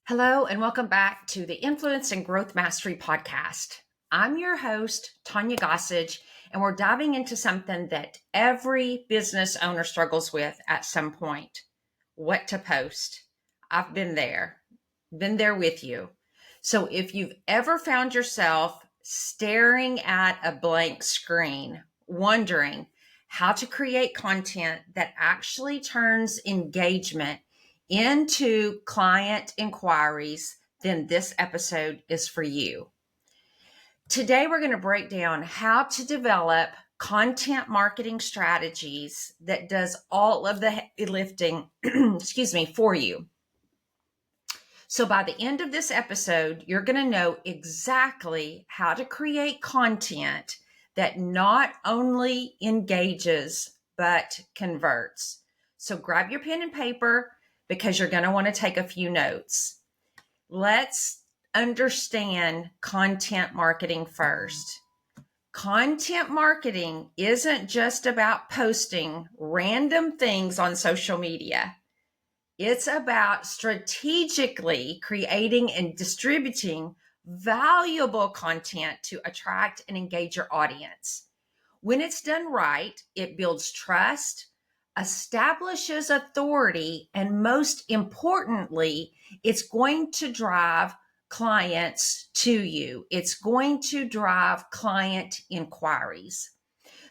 Hello, and welcome back to the Influence and Growth Mastery podcast. I'm your host, Tanya Gossage, and we're diving into something that every business owner struggles with at some point: what to post. I've been there with you. So if you've ever found yourself staring at a blank screen, wondering how to create content that actually turns engagement into client inquiries, then this episode is for you. Today, we're going to break down how to develop content marketing strategies that does all of the heavy lifting, for you. So by the end of this episode, you're going to know exactly how to create content that not only engages, but converts. So grab your pen and paper because you're going to want to take a few notes. Let's understand content marketing first. Content marketing isn't just about posting random things on social media. It's about strategically creating and distributing valuable content to attract and engage your audience. When it's done right, it builds trust, establishes authority, and most importantly, it's going to drive clients to you. It's going to drive client inquiries.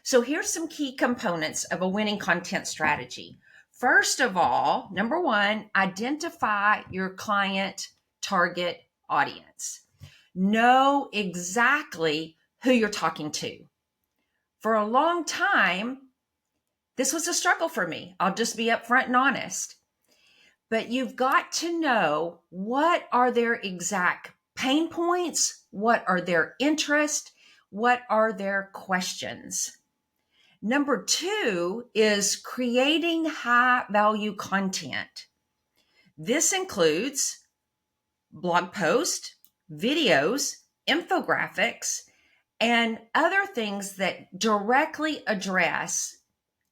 So here's some key components of a winning content strategy. First of all, number one, identify your client target audience. Know exactly who you're talking to. For a long time, this was a struggle for me. I'll just be upfront and honest. But you've got to know, what are their exact pain points? What are their interests? What are their questions? Number two is creating high value content. This includes blog posts, videos, infographics, and other things that directly address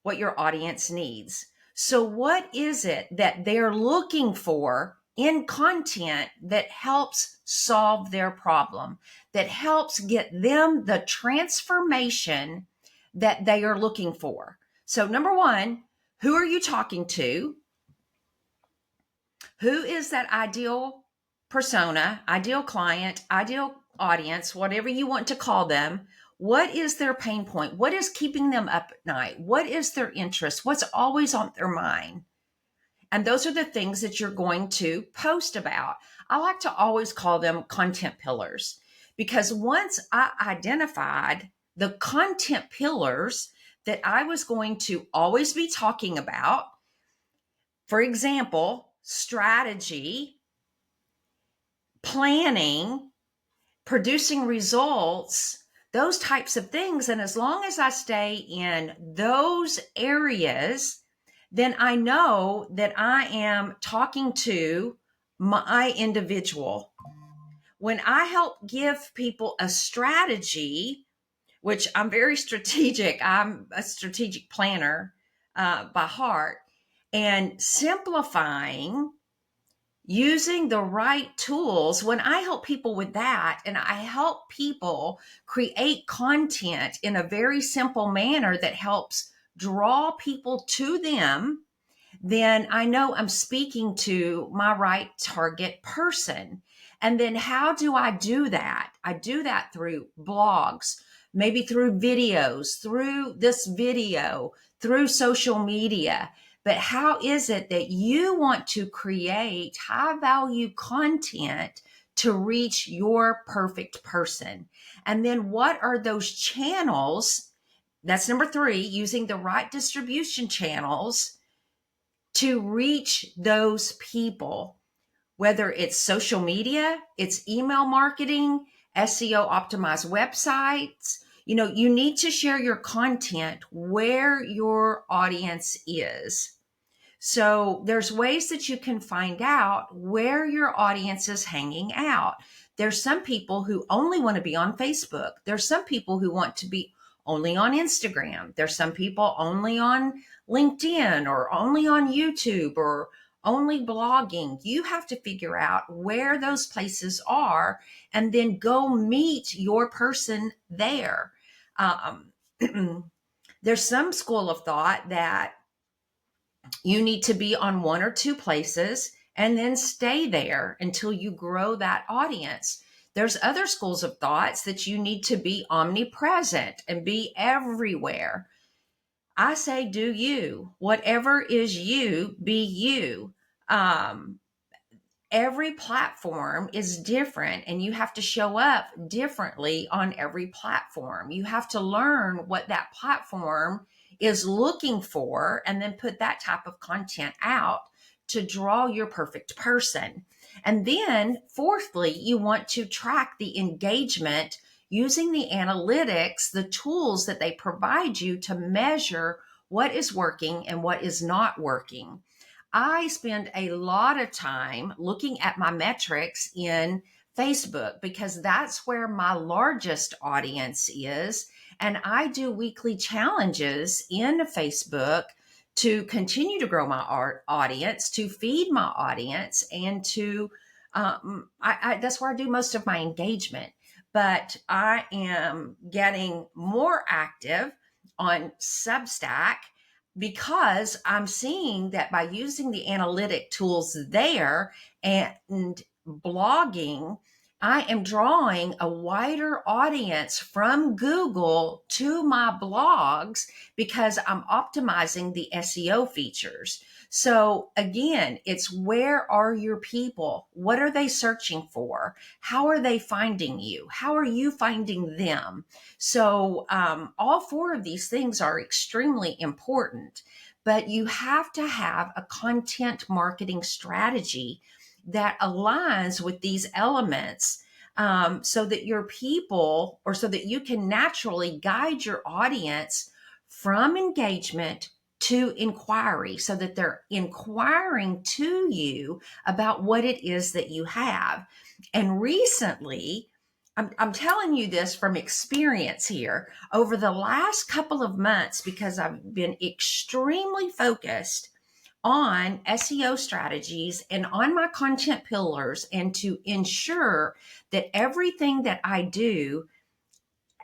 what your audience needs. So what is it that they're looking for in content that helps solve their problem, that helps get them the transformation that they are looking for? So number one, who are you talking to? Who is that ideal persona, ideal client, ideal audience, whatever you want to call them? What is their pain point? What is keeping them up at night? What is their interest? What's always on their mind? And those are the things that you're going to post about. I like to always call them content pillars, because once I identified the content pillars that I was going to always be talking about, for example, strategy, planning, producing results, those types of things. And as long as I stay in those areas, then I know that I am talking to my individual. When I help give people a strategy, which I'm very strategic, I'm a strategic planner by heart, and simplifying, using the right tools, when I help people with that and I help people create content in a very simple manner that helps draw people to them, then I know I'm speaking to my right target person. And then how do I do that? I do that through blogs, maybe through videos, through this video, through social media. But how is it that you want to create high value content to reach your perfect person? And then what are those channels? That's number three, using the right distribution channels to reach those people, whether it's social media, it's email marketing, SEO optimized websites. You need to share your content where your audience is. So there's ways that you can find out where your audience is hanging out. There's some people who only want to be on Facebook. There's some people who want to be only on Instagram. There's some people only on LinkedIn or only on YouTube or only blogging. You have to figure out where those places are and then go meet your person there. Um, there's some school of thought that you need to be on one or two places and then stay there until you grow that audience. There's other schools of thoughts that you need to be omnipresent and be everywhere. I say, do you. Whatever is you, be you. Um, every platform is different and you have to show up differently on every platform. You have to learn what that platform is looking for and then put that type of content out to draw your perfect person. And then, fourthly, you want to track the engagement using the analytics, the tools that they provide you to measure what is working and what is not working. I spend a lot of time looking at my metrics in Facebook because that's where my largest audience is. And I do weekly challenges in Facebook to continue to grow my audience, to feed my audience, and to that's where I do most of my engagement. But I am getting more active on Substack because I'm seeing that by using the analytic tools there and blogging, I am drawing a wider audience from Google to my blogs because I'm optimizing the SEO features. So again, it's where are your people? What are they searching for? How are they finding you? How are you finding them? So all four of these things are extremely important, but you have to have a content marketing strategy that aligns with these elements, so that your people, or so that you can naturally guide your audience from engagement to inquiry, so that they're inquiring to you about what it is that you have. And recently, I'm telling you this from experience here, over the last couple of months, because I've been extremely focused on SEO strategies and on my content pillars, and to ensure that everything that I do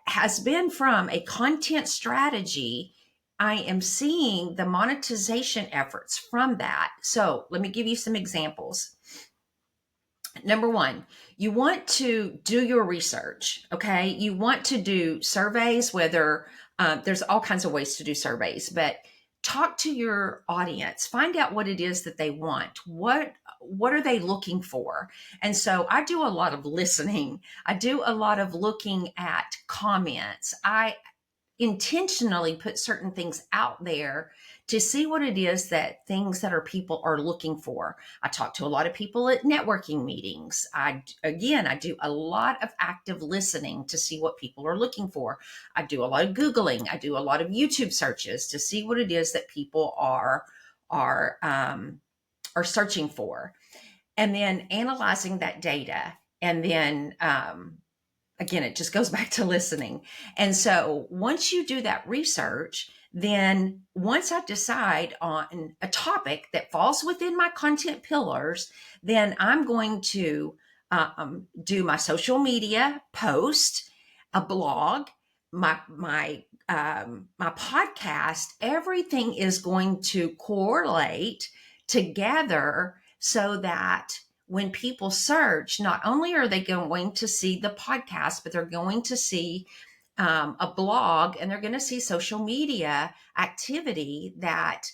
has been from a content strategy. I am seeing the monetization efforts from that. So let me give you some examples. Number one, you want to do your research. Okay. You want to do surveys, whether there's all kinds of ways to do surveys, but talk to your audience, find out what it is that they want. What are they looking for? And so I do a lot of listening. I do a lot of looking at comments. I intentionally put certain things out there to see what it is that things that our people are looking for. I talk to a lot of people at networking meetings. I do a lot of active listening to see what people are looking for. I do a lot of Googling. I do a lot of YouTube searches to see what it is that people are searching for, and then analyzing that data. And then again, it just goes back to listening. And so once you do that research, then once I decide on a topic that falls within my content pillars, then I'm going to do my social media post, a blog, my podcast. Everything is going to correlate together so that when people search, not only are they going to see the podcast, but they're going to see a blog, and they're going to see social media activity that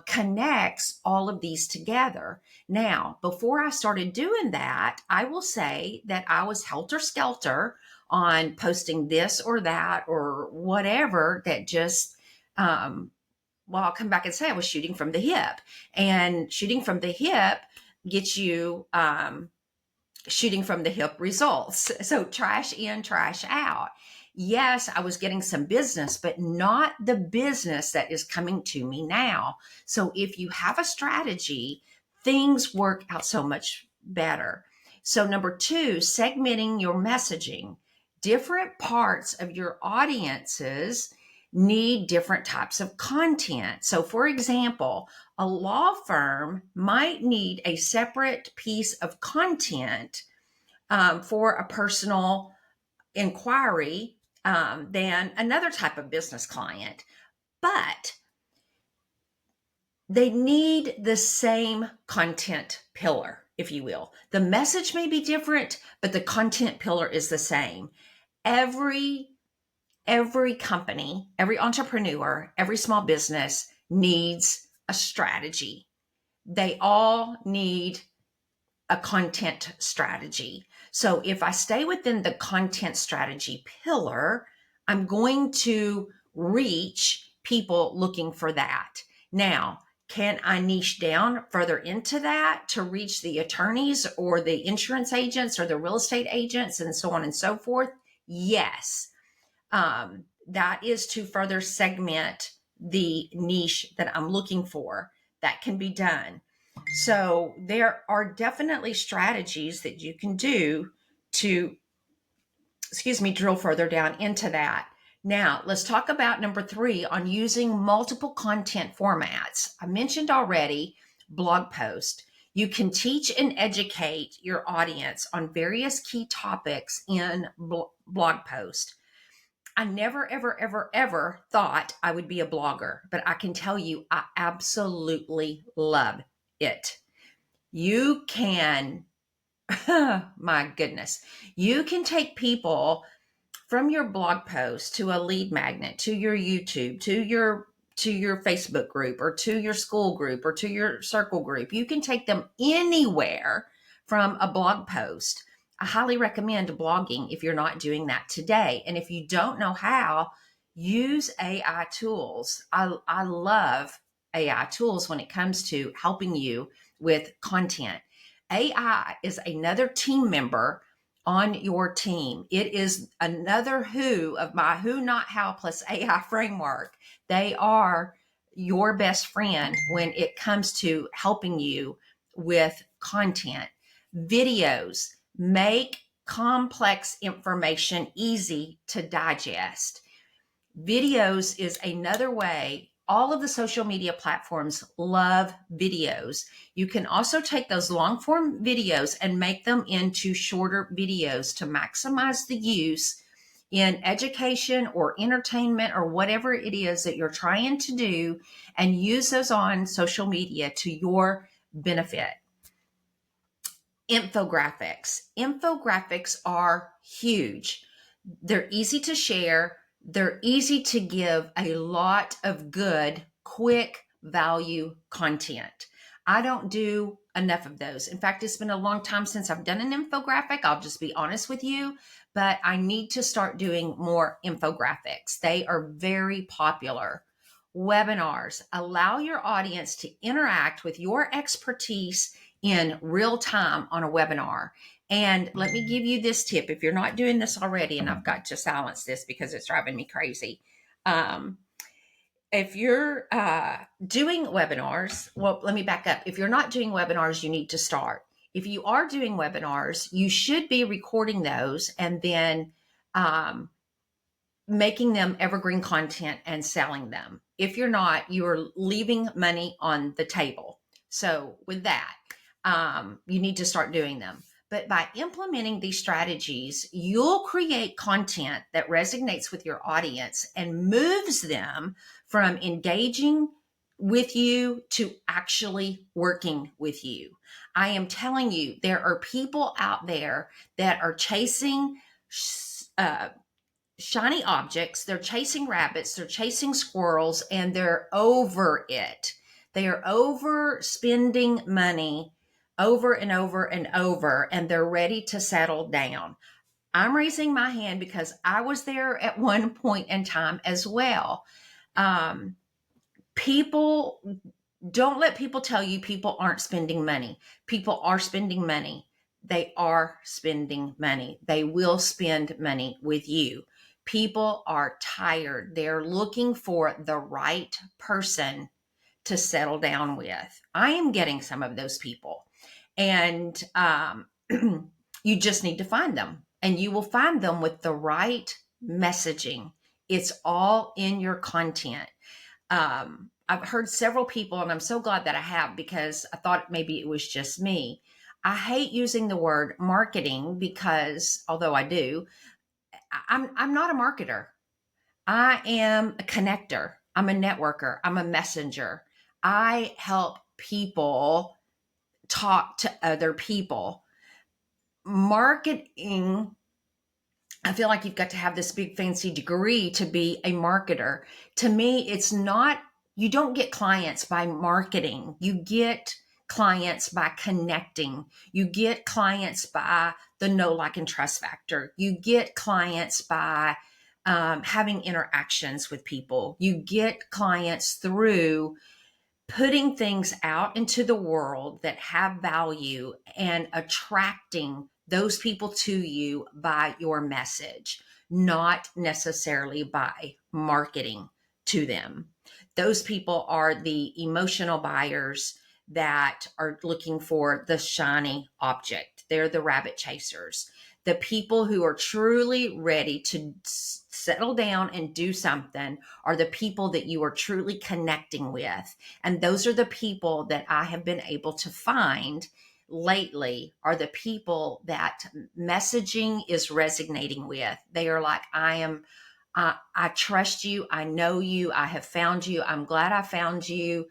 connects all of these together. Now, before I started doing that, I will say that I was helter skelter on posting this or that or whatever that just well, I'll come back and say I was shooting from the hip, and shooting from the hip gets you shooting from the hip results. So trash in, trash out. Yes, I was getting some business, but not the business that is coming to me now. So if you have a strategy, things work out so much better. So number two, segmenting your messaging. Different parts of your audiences need different types of content. So, for example, a law firm might need a separate piece of content for a personal inquiry than another type of business client. But they need the same content pillar, if you will. The message may be different, but the content pillar is the same. Every company, every entrepreneur, every small business needs a strategy. They all need a content strategy. So if I stay within the content strategy pillar, I'm going to reach people looking for that. Now, can I niche down further into that to reach the attorneys or the insurance agents or the real estate agents and so on and so forth? Yes. That is to further segment the niche that I'm looking for. That can be done. So there are definitely strategies that you can do to, drill further down into that. Now, let's talk about number 3 on using multiple content formats. I mentioned already blog post. You can teach and educate your audience on various key topics in blog post. I never, ever, ever, ever thought I would be a blogger, but I can tell you I absolutely love it. You can, my goodness, you can take people from your blog post to a lead magnet, to your YouTube, to your Facebook group, or to your school group, or to your circle group. You can take them anywhere from a blog post. I highly recommend blogging if you're not doing that today. And if you don't know how, use AI tools. I love AI tools when it comes to helping you with content. AI is another team member on your team. It is another who of my who, not how plus AI framework. They are your best friend when it comes to helping you with content. Videos make complex information easy to digest. Videos is another way. All of the social media platforms love videos. You can also take those long form videos and make them into shorter videos to maximize the use in education or entertainment or whatever it is that you're trying to do, and use those on social media to your benefit. Infographics. Infographics are huge. They're easy to share. They're easy to give a lot of good, quick value content. I don't do enough of those. In fact, it's been a long time since I've done an infographic. I'll just be honest with you, but I need to start doing more infographics. They are very popular. Webinars allow your audience to interact with your expertise in real time on a webinar. And let me give you this tip. If you're not doing this already, and I've got to silence this because it's driving me crazy. If you're doing webinars, well, let me back up. If you're not doing webinars, you need to start. If you are doing webinars, you should be recording those and then making them evergreen content and selling them. If you're not, you're leaving money on the table. So with that, you need to start doing them. But by implementing these strategies, you'll create content that resonates with your audience and moves them from engaging with you to actually working with you. I am telling you, there are people out there that are chasing shiny objects. They're chasing rabbits, they're chasing squirrels, and they're over it. They are over spending money over and over and over, and they're ready to settle down. I'm raising my hand because I was there at one point in time as well. People, don't let people tell you people aren't spending money. People are spending money. They are spending money. They will spend money with you. People are tired. They're looking for the right person to settle down with. I am getting some of those people. And you just need to find them. And you will find them with the right messaging. It's all in your content. I've heard several people, and I'm so glad that I have, because I thought maybe it was just me. I hate using the word marketing because, although I do, I'm not a marketer. I am a connector. I'm a networker. I'm a messenger. I help people talk to other people. Marketing, I feel like you've got to have this big fancy degree to be a marketer. To me, it's not, you don't get clients by marketing. You get clients by connecting. You get clients by the know, like, and trust factor. You get clients by having interactions with people. You get clients through putting things out into the world that have value and attracting those people to you by your message, not necessarily by marketing to them. Those people are the emotional buyers that are looking for the shiny object. They're the rabbit chasers. The people who are truly ready to settle down and do something are the people that you are truly connecting with. And those are the people that I have been able to find lately, are the people that messaging is resonating with. They are like, I trust you. I know you. I have found you. I'm glad I found you.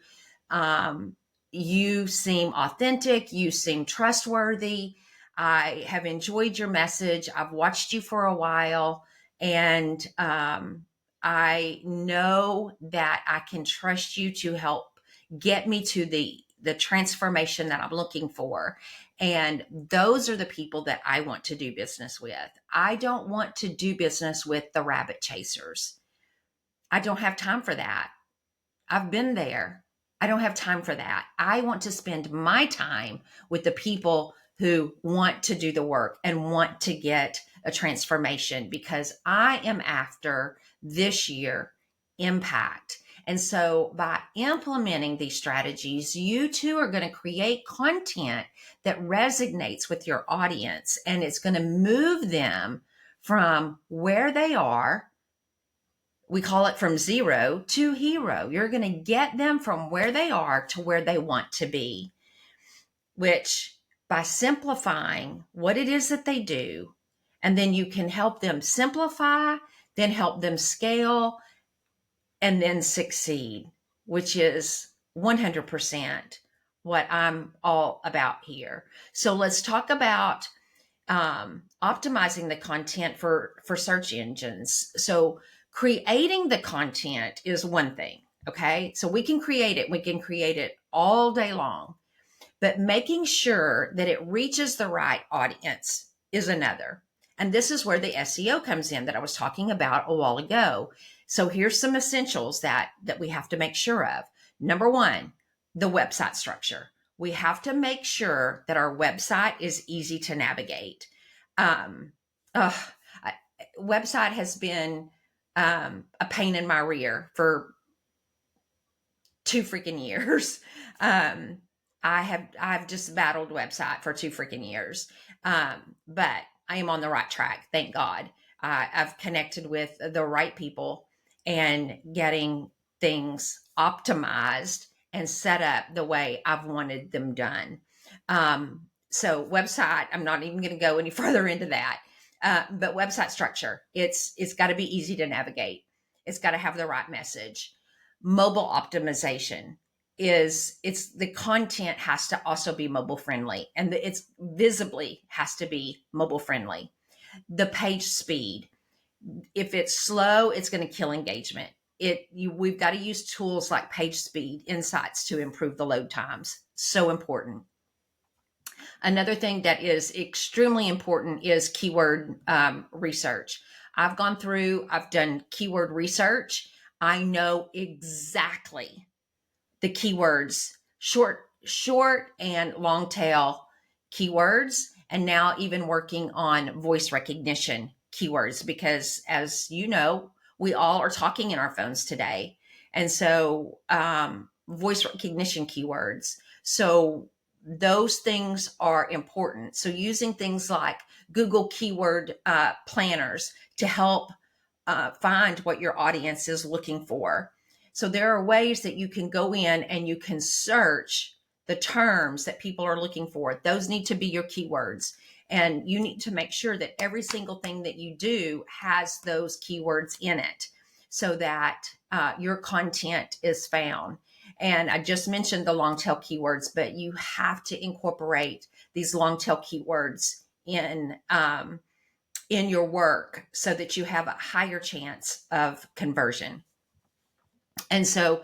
You seem authentic. You seem trustworthy. I have enjoyed your message. I've watched you for a while, and I know that I can trust you to help get me to the transformation that I'm looking for. And those are the people that I want to do business with. I don't want to do business with the rabbit chasers. I don't have time for that. I've been there. I don't have time for that. I want to spend my time with the people who want to do the work and want to get a transformation, because I am after this year impact. And so by implementing these strategies, you too are going to create content that resonates with your audience, and it's going to move them from where they are. We call it from zero to hero. You're going to get them from where they are to where they want to be, which, by simplifying what it is that they do, and then you can help them simplify, then help them scale, and then succeed, which is 100% what I'm all about here. So let's talk about optimizing the content for search engines. So creating the content is one thing. Okay. So we can create it all day long, but making sure that it reaches the right audience is another. And this is where the SEO comes in that I was talking about a while ago. So here's some essentials that we have to make sure of. Number one, the website structure. We have to make sure that our website is easy to navigate. Website has been a pain in my rear for 2 freaking years. I've just battled website for 2 freaking years. But I am on the right track. Thank God. I've connected with the right people and getting things optimized and set up the way I've wanted them done. So website, I'm not even going to go any further into that. But website structure, it's got to be easy to navigate. It's got to have the right message. Mobile optimization is, it's the content has to also be mobile friendly, and it's visibly has to be mobile friendly. The page speed, if it's slow, it's going to kill engagement. We've got to use tools like page speed insights to improve the load times. So important. Another thing that is extremely important is keyword research. I've done keyword research. I know exactly the keywords, short and long tail keywords, and now even working on voice recognition keywords, because, as you know, we all are talking in our phones today. And so voice recognition keywords. So those things are important. So using things like Google keyword planners to help find what your audience is looking for. So there are ways that you can go in and you can search the terms that people are looking for. Those need to be your keywords. And you need to make sure that every single thing that you do has those keywords in it so that your content is found. And I just mentioned the long tail keywords, but you have to incorporate these long tail keywords in your work so that you have a higher chance of conversion. And so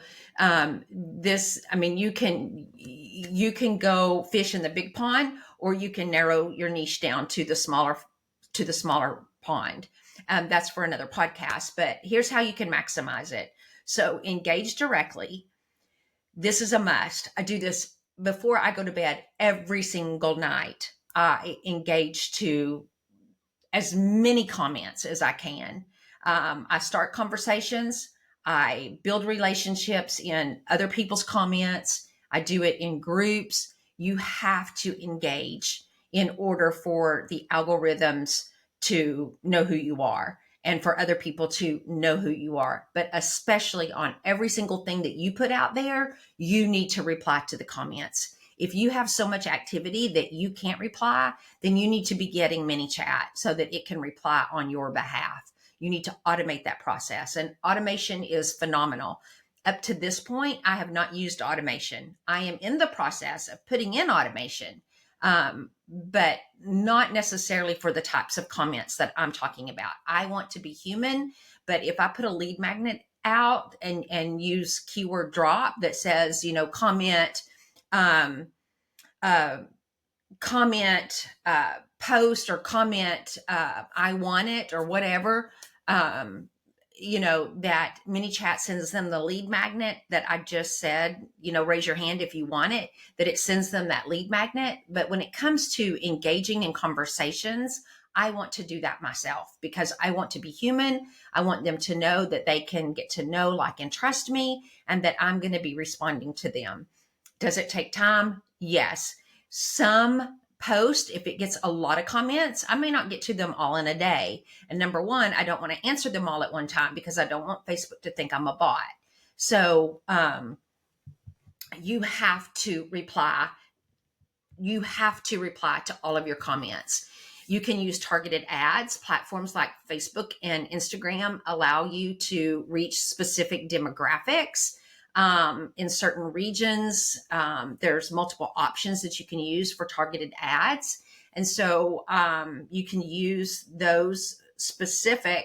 you can go fish in the big pond, or you can narrow your niche down to the smaller pond. That's for another podcast, but here's how you can maximize it. So engage directly. This is a must. I do this before I go to bed every single night. I engage to as many comments as I can. I start conversations. I build relationships in other people's comments. I do it in groups. You have to engage in order for the algorithms to know who you are and for other people to know who you are. But especially on every single thing that you put out there, you need to reply to the comments. If you have so much activity that you can't reply, then you need to be getting ManyChat so that it can reply on your behalf. You need to automate that process, and automation is phenomenal. Up to this point, I have not used automation. I am in the process of putting in automation, but not necessarily for the types of comments that I'm talking about. I want to be human, but if I put a lead magnet out and use keyword drop that says, comment, comment, post, or comment, I want it, or whatever, that ManyChat sends them the lead magnet that I just said, raise your hand if you want it, that it sends them that lead magnet. But when it comes to engaging in conversations, I want to do that myself because I want to be human. I want them to know that they can get to know, like, and trust me, and that I'm going to be responding to them. Does it take time? Yes. Some post, if it gets a lot of comments, I may not get to them all in a day. And number one, I don't want to answer them all at one time because I don't want Facebook to think I'm a bot. So you have to reply. You have to reply to all of your comments. You can use targeted ads. Platforms like Facebook and Instagram allow you to reach specific demographics. In certain regions, there's multiple options that you can use for targeted ads. And so you can use those specific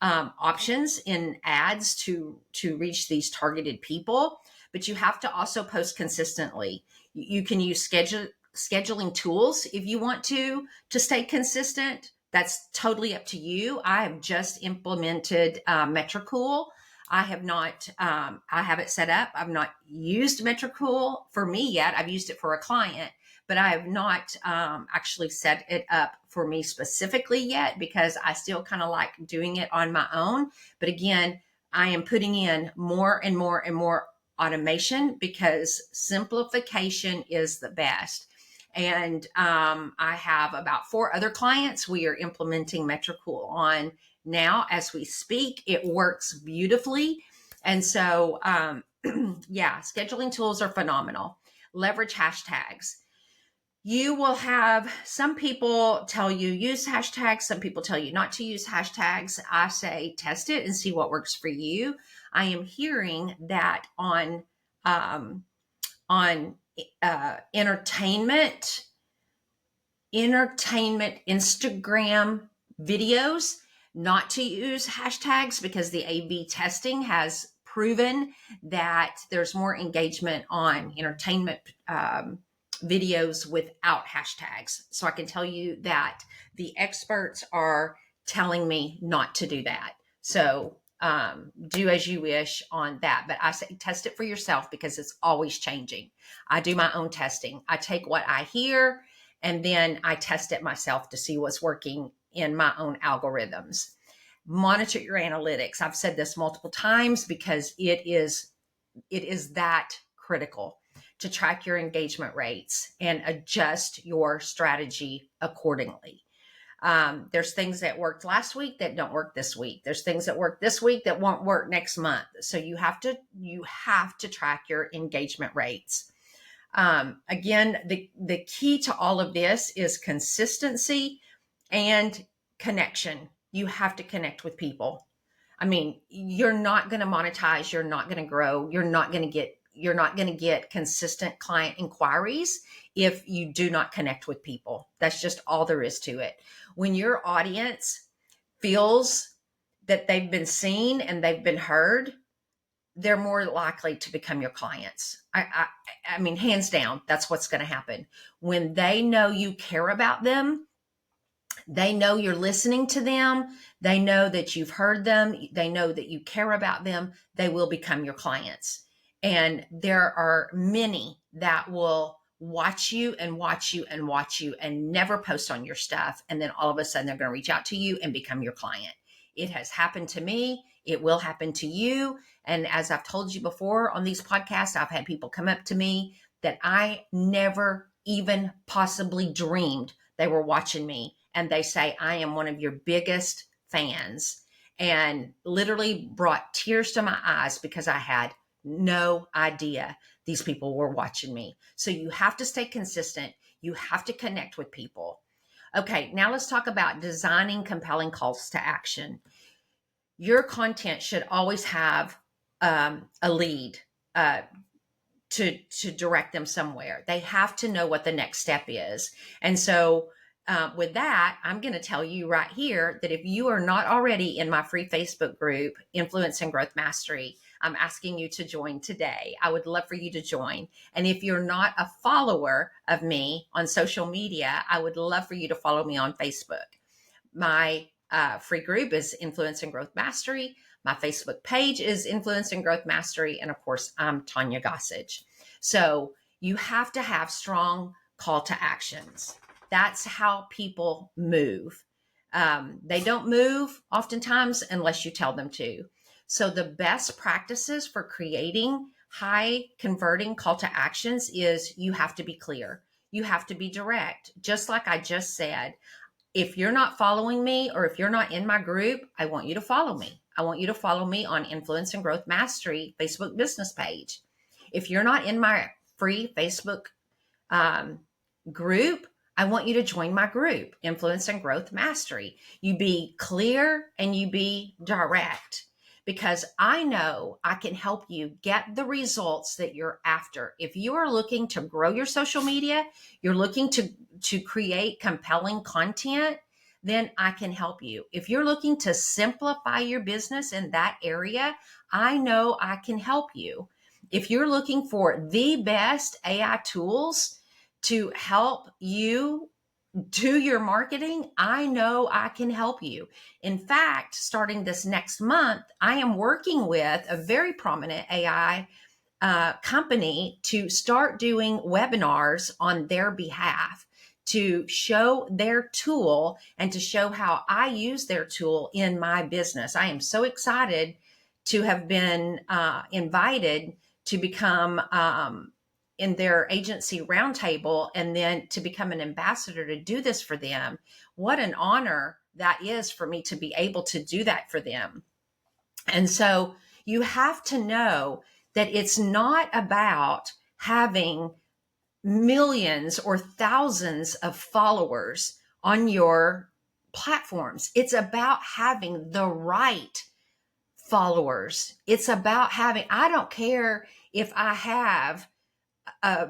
options in ads to reach these targeted people. But you have to also post consistently. You can use scheduling tools if you want to stay consistent. That's totally up to you. I have just implemented Metricool. I have not, I have it set up. I've not used Metricool for me yet. I've used it for a client, but I have not actually set it up for me specifically yet because I still kind of like doing it on my own. But again, I am putting in more and more and more automation because simplification is the best. And I have about 4 other clients we are implementing Metricool on now as we speak. It works beautifully. And so, yeah, scheduling tools are phenomenal. Leverage hashtags. You will have some people tell you use hashtags. Some people tell you not to use hashtags. I say test it and see what works for you. I am hearing that on entertainment Instagram videos, not to use hashtags because the A/B testing has proven that there's more engagement on entertainment videos without hashtags. So I can tell you that the experts are telling me not to do that. So do as you wish on that. But I say test it for yourself because it's always changing. I do my own testing. I take what I hear and then I test it myself to see what's working in my own algorithms. Monitor your analytics. I've said this multiple times because it is that critical to track your engagement rates and adjust your strategy accordingly. There's things that worked last week that don't work this week. There's things that work this week that won't work next month. So you have to track your engagement rates. Again, the key to all of this is consistency and connection. You have to connect with people. I mean, you're not going to monetize, you're not going to grow, you're not going to get consistent client inquiries if you do not connect with people. That's just all there is to it. When your audience feels that they've been seen and they've been heard, they're more likely to become your clients. I mean, hands down, that's what's going to happen. When they know you care about them, they know you're listening to them, they know that you've heard them, they know that you care about them, they will become your clients. And there are many that will watch you and watch you and watch you and never post on your stuff. And then all of a sudden they're going to reach out to you and become your client. It has happened to me. It will happen to you. And as I've told you before on these podcasts, I've had people come up to me that I never even possibly dreamed they were watching me. And they say, I am one of your biggest fans, and literally brought tears to my eyes because I had no idea these people were watching me. So you have to stay consistent. You have to connect with people. Okay, now let's talk about designing compelling calls to action. Your content should always have a lead to direct them somewhere. They have to know what the next step is. And so with that, I'm going to tell you right here that if you are not already in my free Facebook group, Influence and Growth Mastery, I'm asking you to join today. I would love for you to join. And if you're not a follower of me on social media, I would love for you to follow me on Facebook. My free group is Influence and Growth Mastery. My Facebook page is Influence and Growth Mastery. And of course, I'm Tanya Gossage. So you have to have strong call to actions. That's how people move. They don't move oftentimes unless you tell them to. So the best practices for creating high converting call to actions is you have to be clear. You have to be direct. Just like I just said, if you're not following me or if you're not in my group, I want you to follow me. I want you to follow me on Influence and Growth Mastery Facebook business page. If you're not in my free Facebook group, I want you to join my group, Influence and Growth Mastery. You be clear and you be direct, because I know I can help you get the results that you're after. If you are looking to grow your social media, you're looking to create compelling content, then I can help you. If you're looking to simplify your business in that area, I know I can help you. If you're looking for the best AI tools to help you do your marketing, I know I can help you. In fact, starting this next month, I am working with a very prominent AI company to start doing webinars on their behalf to show their tool and to show how I use their tool in my business. I am so excited to have been invited to become in their agency roundtable and then to become an ambassador to do this for them. What an honor that is for me to be able to do that for them. And so you have to know that it's not about having millions or thousands of followers on your platforms. It's about having the right followers. It's about having, I don't care if I have a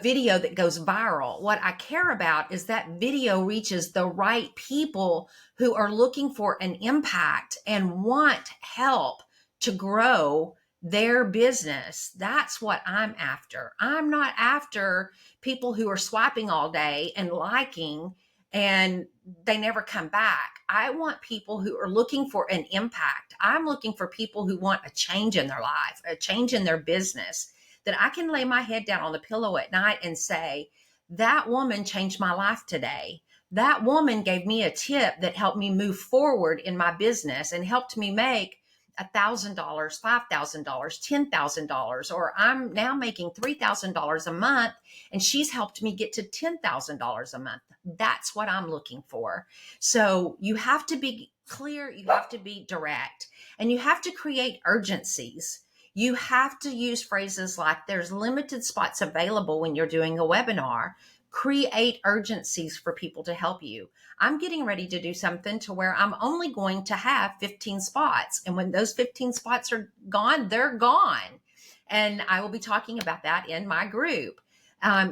video that goes viral. What I care about is that video reaches the right people who are looking for an impact and want help to grow their business. That's what I'm after. I'm not after people who are swiping all day and liking and they never come back. I want people who are looking for an impact. I'm looking for people who want a change in their life, a change in their business, that I can lay my head down on the pillow at night and say, that woman changed my life today. That woman gave me a tip that helped me move forward in my business and helped me make $1,000, $5,000, $10,000, or I'm now making $3,000 a month and she's helped me get to $10,000 a month. That's what I'm looking for. So you have to be clear, you have to be direct, and you have to create urgencies. You have to use phrases like there's limited spots available when you're doing a webinar. Create urgencies for people to help you. I'm getting ready to do something to where I'm only going to have 15 spots. And when those 15 spots are gone, they're gone. And I will be talking about that in my group.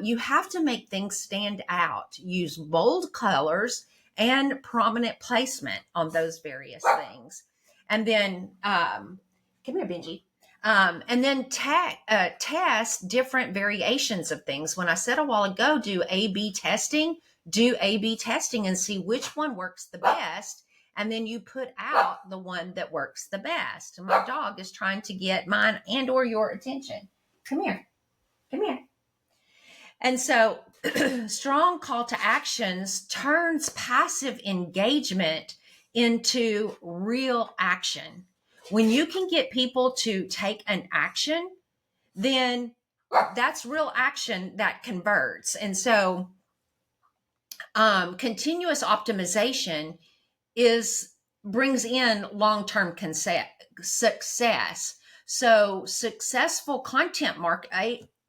You have to make things stand out. Use bold colors and prominent placement on those various things. And then, come here, Benji. And then test different variations of things. When I said a while ago, do A/B testing, and see which one works the best. And then you put out the one that works the best. My dog is trying to get mine and or your attention. Come here. Come here. And so strong call to actions turns passive engagement into real action. When you can get people to take an action, then that's real action that converts. And so continuous optimization brings in long-term success. So successful content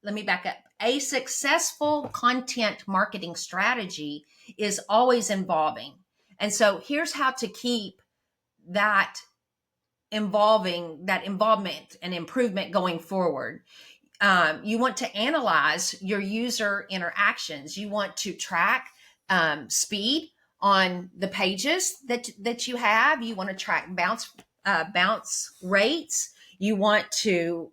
let me back up. A successful content marketing strategy is always evolving. And so here's how to keep that involvement and improvement going forward. You want to analyze your user interactions. You want to track speed on the pages that you have. You want to track bounce rates. You want to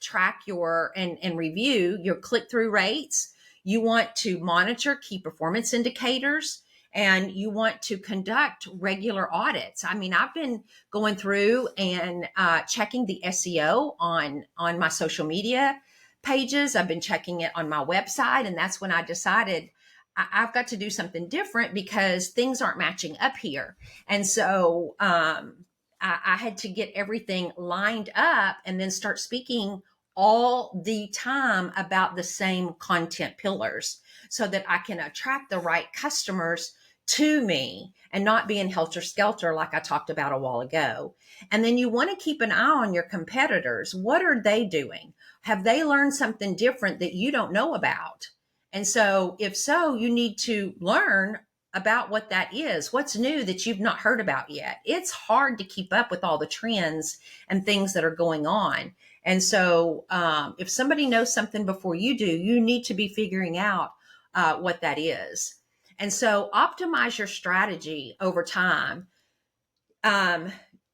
track and review your click-through rates. You want to monitor key performance indicators, and you want to conduct regular audits. I mean, I've been going through and checking the SEO on my social media pages. I've been checking it on my website, and that's when I decided I've got to do something different because things aren't matching up here. And so I had to get everything lined up and then start speaking all the time about the same content pillars so that I can attract the right customers to me and not be in helter-skelter like I talked about a while ago. And then you want to keep an eye on your competitors. What are they doing? Have they learned something different that you don't know about? And so if so, you need to learn about what that is. What's new that you've not heard about yet? It's hard to keep up with all the trends and things that are going on. And so if somebody knows something before you do, you need to be figuring out what that is. And so optimize your strategy over time.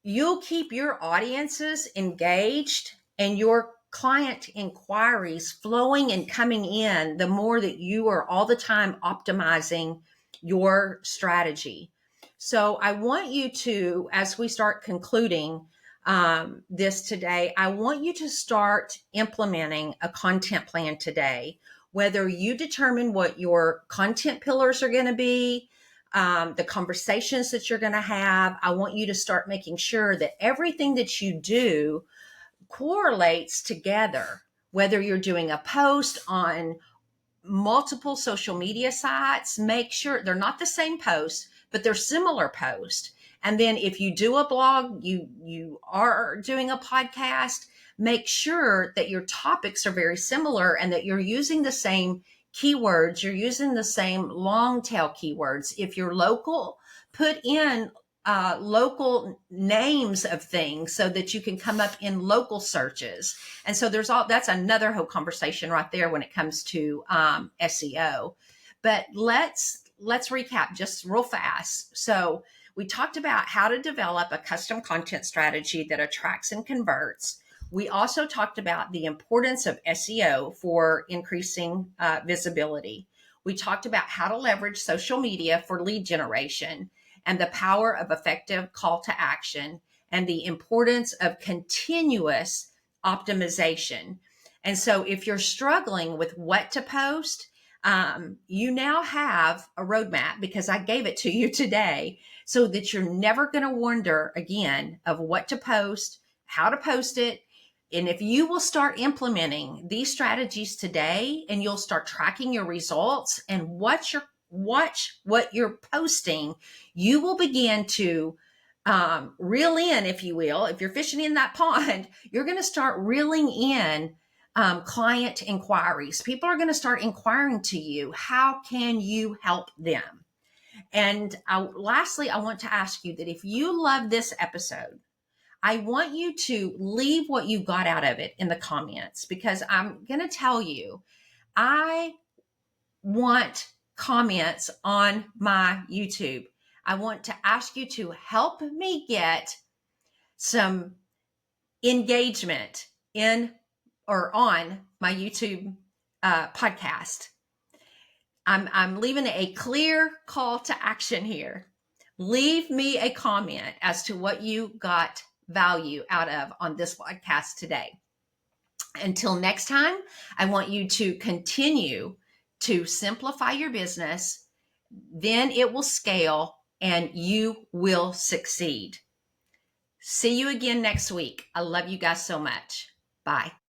You'll keep your audiences engaged and your client inquiries flowing and coming in the more that you are all the time optimizing your strategy. So I want you to, as we start concluding this today, I want you to start implementing a content plan today. Whether you determine what your content pillars are going to be, the conversations that you're going to have, I want you to start making sure that everything that you do correlates together. Whether you're doing a post on multiple social media sites, make sure they're not the same post, but they're similar posts. And then if you do a blog, you are doing a podcast, make sure that your topics are very similar and that you're using the same keywords, you're using the same long tail keywords. If you're local, put in local names of things so that you can come up in local searches. And so that's another whole conversation right there when it comes to SEO. But let's recap just real fast. So we talked about how to develop a custom content strategy that attracts and converts. We also talked about the importance of SEO for increasing visibility. We talked about how to leverage social media for lead generation and the power of effective call to action and the importance of continuous optimization. And so if you're struggling with what to post, you now have a roadmap because I gave it to you today so that you're never going to wonder again of what to post. how to post it. And if you will start implementing these strategies today, and you'll start tracking your results and watch what you're posting, you will begin to reel in, if you will. If you're fishing in that pond, you're going to start reeling in client inquiries. People are going to start inquiring to you. How can you help them? And lastly, I want to ask you that if you love this episode, I want you to leave what you got out of it in the comments, because I'm going to tell you, I want comments on my YouTube. I want to ask you to help me get some engagement in or on my YouTube podcast. I'm leaving a clear call to action here. Leave me a comment as to what you got value out of on this podcast today. Until next time, I want you to continue to simplify your business. Then it will scale and you will succeed. See you again next week. I love you guys so much. Bye.